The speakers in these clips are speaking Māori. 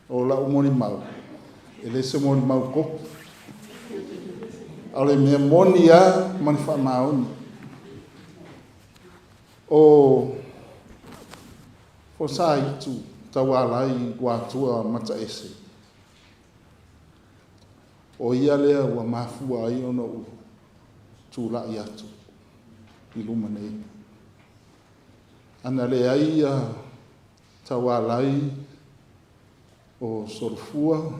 o la Molimau. Ele se Molimau ko. Ale me monia man fa maun. O Folasaitu Luatua mata ese. O ia lea ua mafua ai ona u tūlai atu i luma nei. Ana le ai tawalai o sorofua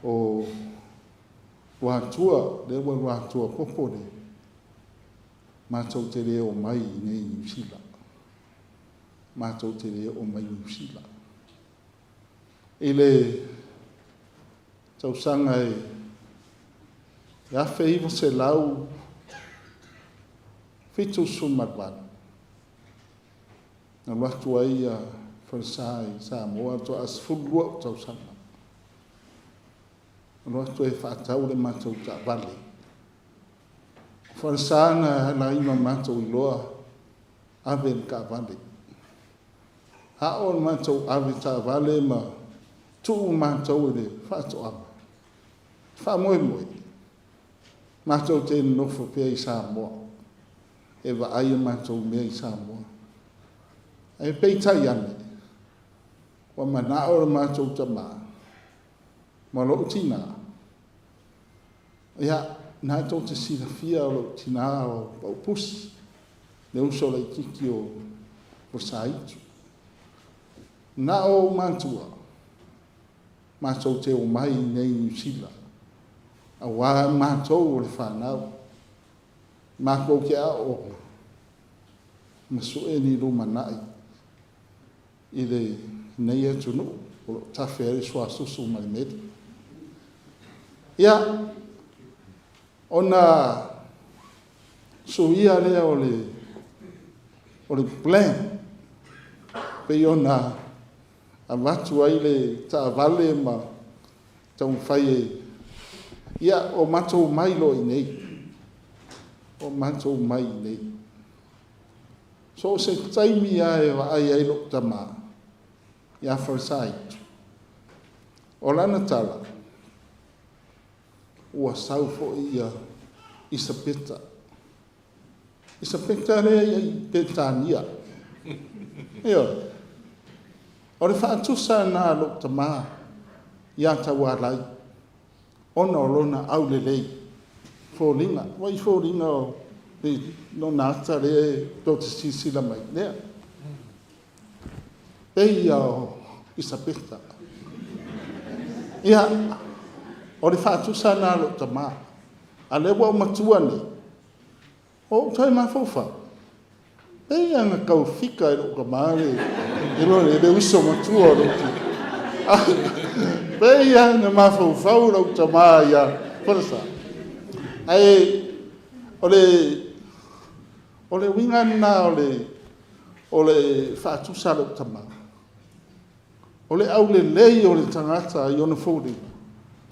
o Luatua, le ua Luatua popone. Mātou te reo mai nei New Zealand. Mātou te reo mai New Zealand. I le tausanga e afe iwa se lau fitu sumatwan. Na watu ai Folasai Samoa to as fulua tausanga. Na watu e whaatau le mātou ta vale. Folasai na la ima mātou iloa ave ka vale. Hao mātou ave ta vale ma tuu mātou e le whaatoa. Wha moe moe. Mātou te nofo pia i Samoa. E wa aia mātou mea i Samoa. E peitai ane. Wa manao le mātou tamā. Ma loo tina. Ia, nā tau te sina fia o loo tina o pusi. Le uso la ikiki o Folasaitu. Nā o mātua. Mātou te o mai nei New Zealand. A wā mātou o le whanau. Mātou ke a o. Masu e ni ruma nai. I le nei e tunu. O tawheri sua susu mai meri. Ia. Ona suia lea o le plan. Pe ona a watu ai le ta vale ma tau whai e. Ia o mātou mai lo i nei. O mātou mai i nei. So se taimi ai wa ai lo tamā. Ia Folasaitu. O lana tala. Ua sau fo ia Isapeta. Isapeta rea i Petania. Ia. O le whaatusa nā lo tamā. Ia tawalai. Ona o lona au le lei. Fōringa. Wai fōringa o no nāta re to te sisila mai. Lea. Ei o Isapeta. Ia. O le whaatusa nā lo tamā. A le wau matua ne. O tai mā fōwha. Ei anga kau whika e lo ka maare. E lo le uso matua o lo ki. Pei anga mawhau rau tamā ia Folasai. Ai, o le wingana o le whaatusa rau tamā. O le au le lei o le tangata i ona fōri.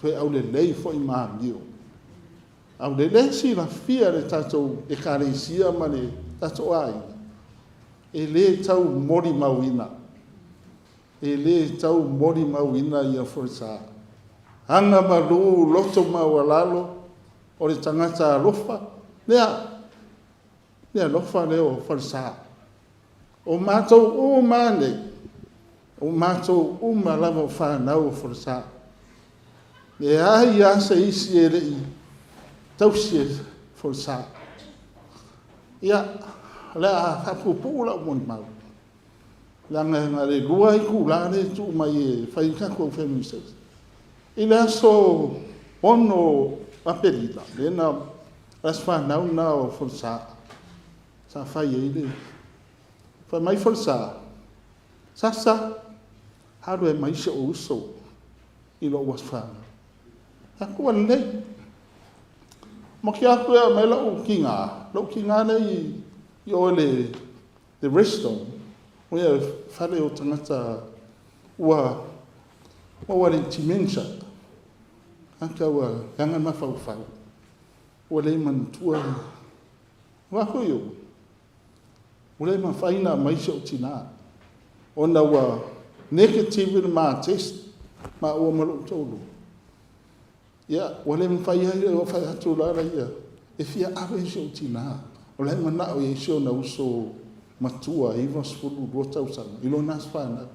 Toi au le lei fo i maa mio. Au le lei si la fia le tatou e kareisia ma le tatou ai. E le tau Molimau ina. E le tau Molimau ina ia Folasai. Anga malu loto mawalalo o le tangata alofa. Lea lofa leo Folasai. O mātou o mane. O mātou o malama whanau Folasai. E ai asa isi e rei. Tausi e Folasai. Ia, lea hapupula o Molimau. Langa ngare lua i kula le tu mai e whaikako feministas. I le aso ono apelita. Le na asfa nau na o Folasai. Sa whai e le. Whai mai Folasai. Sasa. Haru e mai se o uso. I lo waswhana. Aku an nei. Maki aku e mai lau kinga. Lau kinga nei i o le restaurant. Oia whare o tangata ua wale timensa. Aka ua ganga mawhau. Ua le mantua. Wako yo. Ua le mawhaina maise o tina. Ona ua negative ma test ma o ma lo tolu ia wale mfai ai o fai atu la ia e fia ave so tina o le mana o yeso na uso matua i was fulu do tausa i lo nas fa na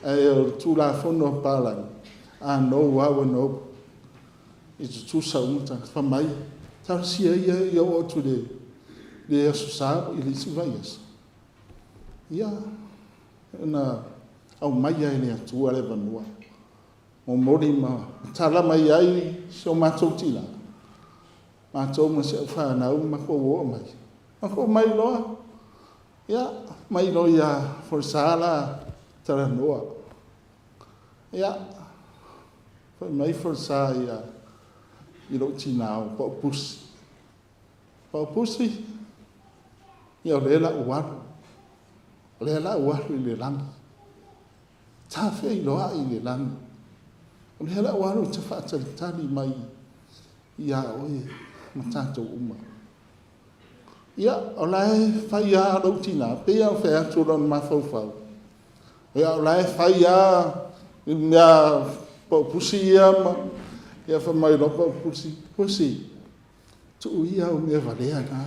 e tu la fono pala a no wa no it's tu sa unta fa mai ta sia ia o tu de sa i li si vai ia na au mai ai ne tu ale vanua o Molimau tala mai ai so matou tila matou ma se fa na u ma ko mai lo ia mai lo ia for Salā tara noa ia foi mai for sa ia i lo tina o pusi ia le la i le lang ta fe lo ai le lang o le la wa te fa tali mai ia oi matato uma ia o lai fai a lo tina pe ia fe atu ron ma fau ia o lai fai a ia po pusi ia ma ia fa mai lo po pusi tu ia o me vale ana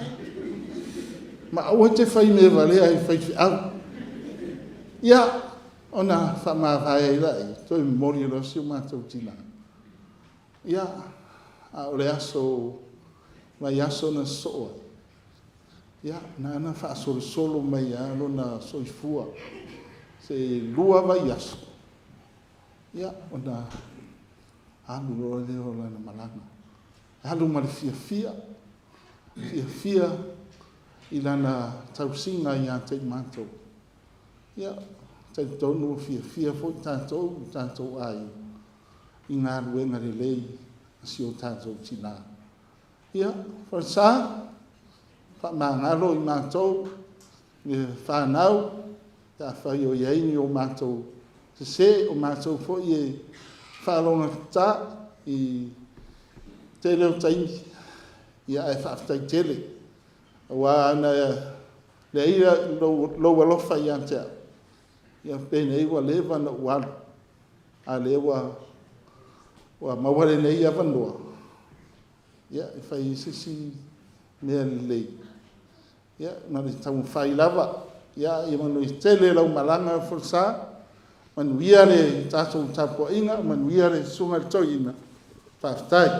ma o te fai me vale ai fai au ia ona fa ma vai lai to mori lo si ma to tina ia a o le aso mai aso na so ia na fa solo mai a lo na soifua se lua vai aso ia ona alu lo le o na malanga alu mal fia ilana tausinga ia te mato ia te tonu fia fo tanto ai inga ruenga le lei si o tanto tina ia for sa fa mangalo i mato ni fa nau ta fa yo ye ni o mato se o mato fo ye fa longa ta i tele tai ia e fa tai tele wa na le ia lo fa ia te ia pene wa leva na wa a lewa wa mawale nei ia vanua ia fa isi me le ia na le tau fai lava ia i manu tele lau malanga forsa man wiare tato tapo inga man wiare sunga toina fa tai